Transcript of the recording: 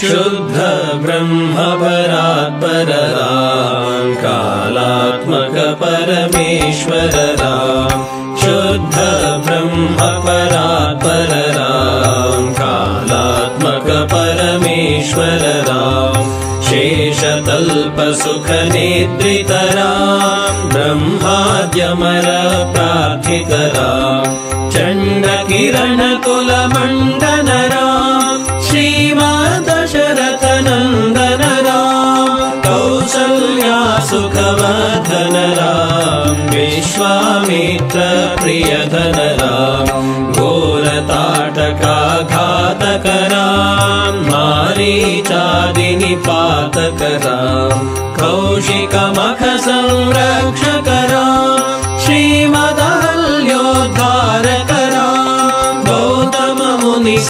शुद्ध ब्रह्म परात्पर राम कालात्मक परमेश्वर राम शुद्ध ब्रह्म परात्पर राम कालात्मक परमेश्वर राम शेषतल्प सुख निद्रित राम ब्रह्माद्यमर प्रार्थित राम चण्ड किरण कुल मंडन राम श्रीमद्दशरथ नंदन राम कौसल्या सुखवर्धन राम विश्वामित्र प्रियधन राम घोरताटका घातक राम मारीचादि निपातक राम कौशिक मख संरक्षक